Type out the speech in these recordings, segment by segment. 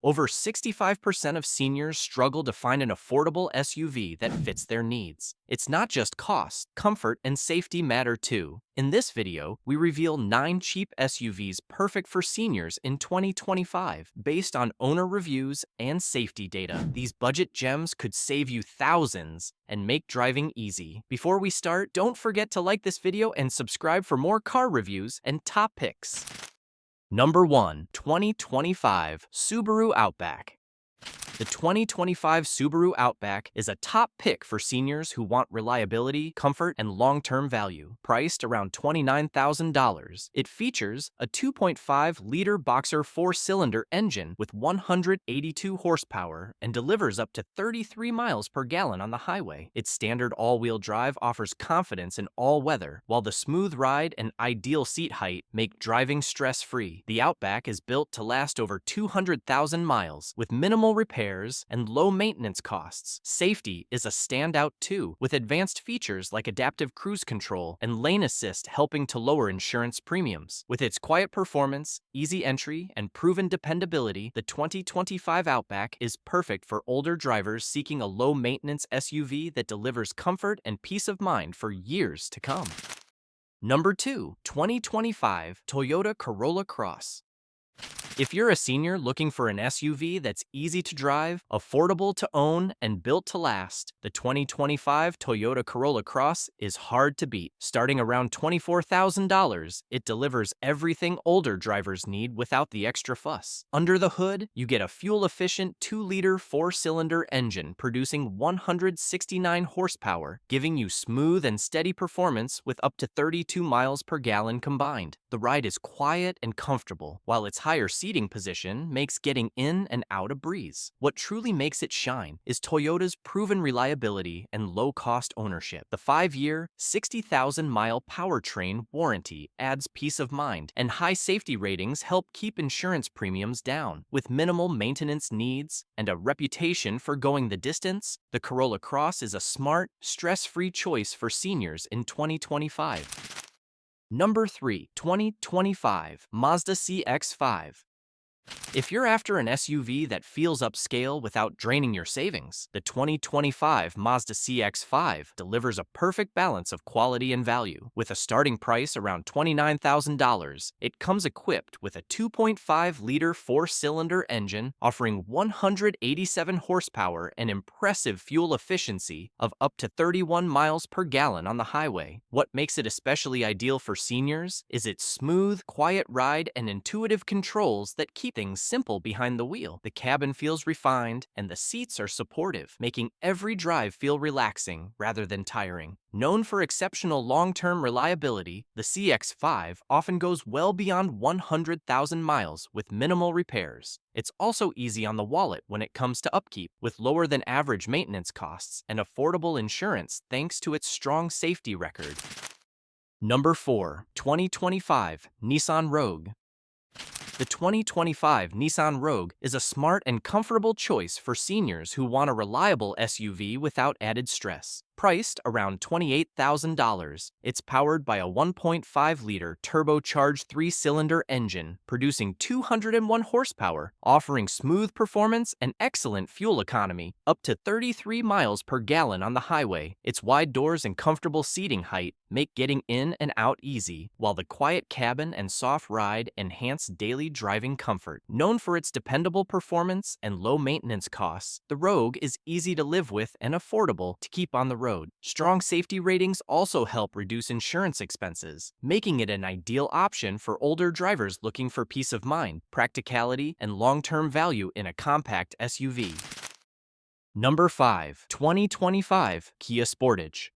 Over 65% of seniors struggle to find an affordable SUV that fits their needs. It's not just cost, comfort and safety matter too. In this video, we reveal 9 cheap SUVs perfect for seniors in 2025 based on owner reviews and safety data. These budget gems could save you thousands and make driving easy. Before we start, don't forget to like this video and subscribe for more car reviews and top picks. Number 1. 2025 Subaru Outback. The 2025 Subaru Outback is a top pick for seniors who want reliability, comfort, and long-term value. Priced around $29,000, it features a 2.5-liter boxer 4-cylinder engine with 182 horsepower and delivers up to 33 miles per gallon on the highway. Its standard all-wheel drive offers confidence in all weather, while the smooth ride and ideal seat height make driving stress-free. The Outback is built to last over 200,000 miles with minimal repairs and low maintenance costs. Safety is a standout too, with advanced features like adaptive cruise control and lane assist helping to lower insurance premiums. With its quiet performance, easy entry, and proven dependability, the 2025 Outback is perfect for older drivers seeking a low-maintenance SUV that delivers comfort and peace of mind for years to come. Number 2. 2025 Toyota Corolla Cross. If you're a senior looking for an SUV that's easy to drive, affordable to own, and built to last, the 2025 Toyota Corolla Cross is hard to beat. Starting around $24,000, it delivers everything older drivers need without the extra fuss. Under the hood, you get a fuel-efficient 2-liter 4-cylinder engine producing 169 horsepower, giving you smooth and steady performance with up to 32 miles per gallon combined. The ride is quiet and comfortable, while its higher seating position makes getting in and out a breeze. What truly makes it shine is Toyota's proven reliability and low-cost ownership. The 5-year, 60,000-mile powertrain warranty adds peace of mind, and high safety ratings help keep insurance premiums down. With minimal maintenance needs and a reputation for going the distance, the Corolla Cross is a smart, stress-free choice for seniors in 2025. Number 3. 2025 Mazda CX-5. If you're after an SUV that feels upscale without draining your savings, the 2025 Mazda CX-5 delivers a perfect balance of quality and value. With a starting price around $29,000, it comes equipped with a 2.5-liter 4-cylinder engine offering 187 horsepower and impressive fuel efficiency of up to 31 miles per gallon on the highway. What makes it especially ideal for seniors is its smooth, quiet ride and intuitive controls that keep things simple behind the wheel. The cabin feels refined and the seats are supportive, making every drive feel relaxing rather than tiring. Known for exceptional long-term reliability, the CX-5 often goes well beyond 100,000 miles with minimal repairs. It's also easy on the wallet when it comes to upkeep, with lower than average maintenance costs and affordable insurance thanks to its strong safety record. Number 4. 2025 Nissan Rogue. The 2025 Nissan Rogue is a smart and comfortable choice for seniors who want a reliable SUV without added stress. Priced around $28,000, it's powered by a 1.5-liter turbocharged 3-cylinder engine, producing 201 horsepower, offering smooth performance and excellent fuel economy, up to 33 miles per gallon on the highway. Its wide doors and comfortable seating height make getting in and out easy, while the quiet cabin and soft ride enhance daily driving comfort. Known for its dependable performance and low maintenance costs, the Rogue is easy to live with and affordable to keep on the road. Strong safety ratings also help reduce insurance expenses, making it an ideal option for older drivers looking for peace of mind, practicality, and long-term value in a compact SUV. Number 5. 2025 Kia Sportage.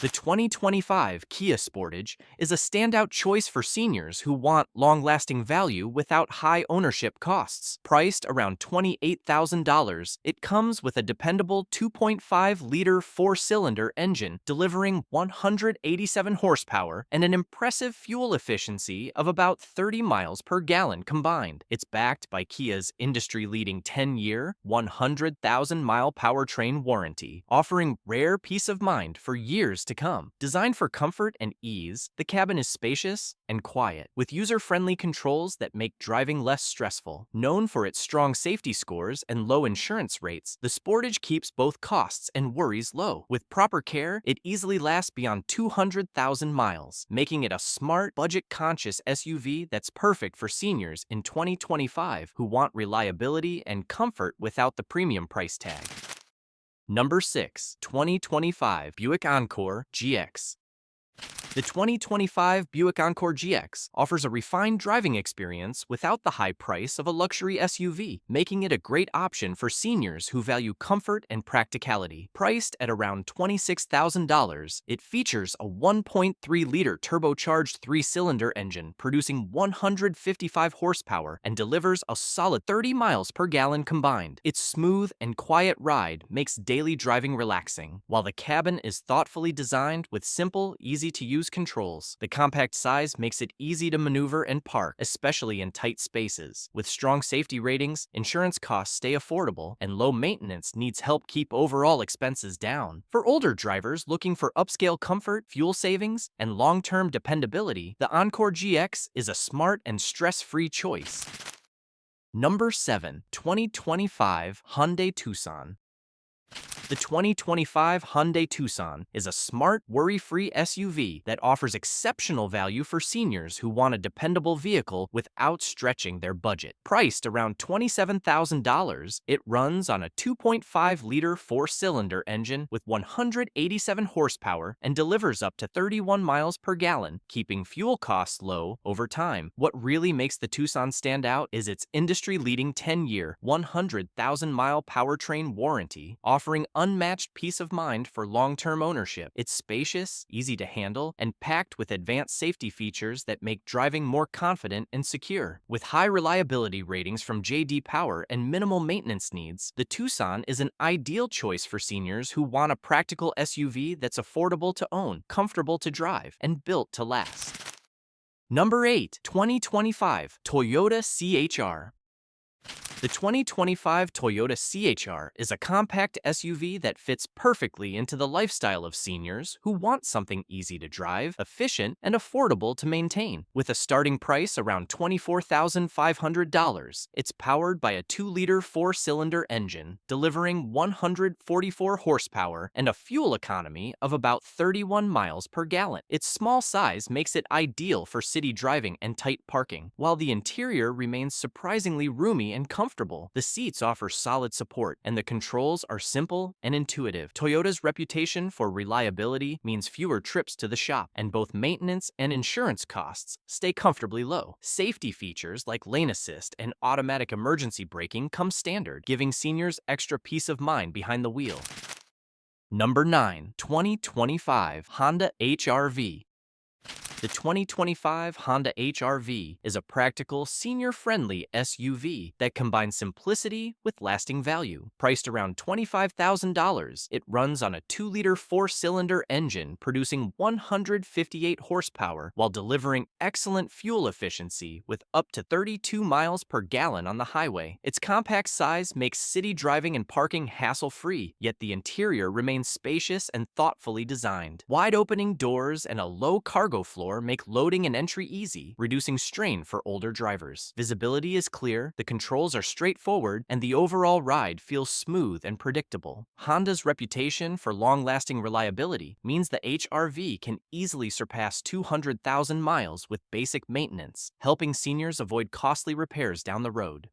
The 2025 Kia Sportage is a standout choice for seniors who want long-lasting value without high ownership costs. Priced around $28,000, it comes with a dependable 2.5-liter 4-cylinder engine delivering 187 horsepower and an impressive fuel efficiency of about 30 miles per gallon combined. It's backed by Kia's industry-leading 10-year, 100,000-mile powertrain warranty, offering rare peace of mind for years to to come. Designed for comfort and ease, the cabin is spacious and quiet, with user-friendly controls that make driving less stressful. Known for its strong safety scores and low insurance rates, the Sportage keeps both costs and worries low. With proper care, it easily lasts beyond 200,000 miles, making it a smart, budget-conscious SUV that's perfect for seniors in 2025 who want reliability and comfort without the premium price tag. Number 6. 2025 Buick Encore GX. The 2025 Buick Encore GX offers a refined driving experience without the high price of a luxury SUV, making it a great option for seniors who value comfort and practicality. Priced at around $26,000, it features a 1.3-liter turbocharged 3-cylinder engine producing 155 horsepower and delivers a solid 30 miles per gallon combined. Its smooth and quiet ride makes daily driving relaxing, while the cabin is thoughtfully designed with simple, easy-to-use controls. The compact size makes it easy to maneuver and park, especially in tight spaces. With strong safety ratings, insurance costs stay affordable, and low maintenance needs help keep overall expenses down. For older drivers looking for upscale comfort, fuel savings, and long-term dependability, the Encore GX is a smart and stress-free choice. Number 7. 2025 Hyundai Tucson. The 2025 Hyundai Tucson is a smart, worry-free SUV that offers exceptional value for seniors who want a dependable vehicle without stretching their budget. Priced around $27,000, it runs on a 2.5-liter 4-cylinder engine with 187 horsepower and delivers up to 31 miles per gallon, keeping fuel costs low over time. What really makes the Tucson stand out is its industry-leading 10-year, 100,000-mile powertrain warranty, offering unmatched peace of mind for long-term ownership. It's spacious, easy to handle, and packed with advanced safety features that make driving more confident and secure. With high reliability ratings from J.D. Power and minimal maintenance needs, the Tucson is an ideal choice for seniors who want a practical SUV that's affordable to own, comfortable to drive, and built to last. Number 8. 2025 Toyota CHR. The 2025 Toyota CHR is a compact SUV that fits perfectly into the lifestyle of seniors who want something easy to drive, efficient, and affordable to maintain. With a starting price around $24,500, it's powered by a 2-liter 4-cylinder engine, delivering 144 horsepower and a fuel economy of about 31 miles per gallon. Its small size makes it ideal for city driving and tight parking, while the interior remains surprisingly roomy and comfortable. The seats offer solid support, and the controls are simple and intuitive. Toyota's reputation for reliability means fewer trips to the shop, and both maintenance and insurance costs stay comfortably low. Safety features like lane assist and automatic emergency braking come standard, giving seniors extra peace of mind behind the wheel. Number 9. 2025 Honda HR-V. The 2025 Honda HR-V is a practical, senior-friendly SUV that combines simplicity with lasting value. Priced around $25,000, it runs on a 2-liter 4-cylinder engine producing 158 horsepower while delivering excellent fuel efficiency with up to 32 miles per gallon on the highway. Its compact size makes city driving and parking hassle-free, yet the interior remains spacious and thoughtfully designed. Wide-opening doors and a low cargo floor make loading and entry easy, reducing strain for older drivers. Visibility is clear, the controls are straightforward, and the overall ride feels smooth and predictable. Honda's reputation for long-lasting reliability means the HR-V can easily surpass 200,000 miles with basic maintenance, helping seniors avoid costly repairs down the road.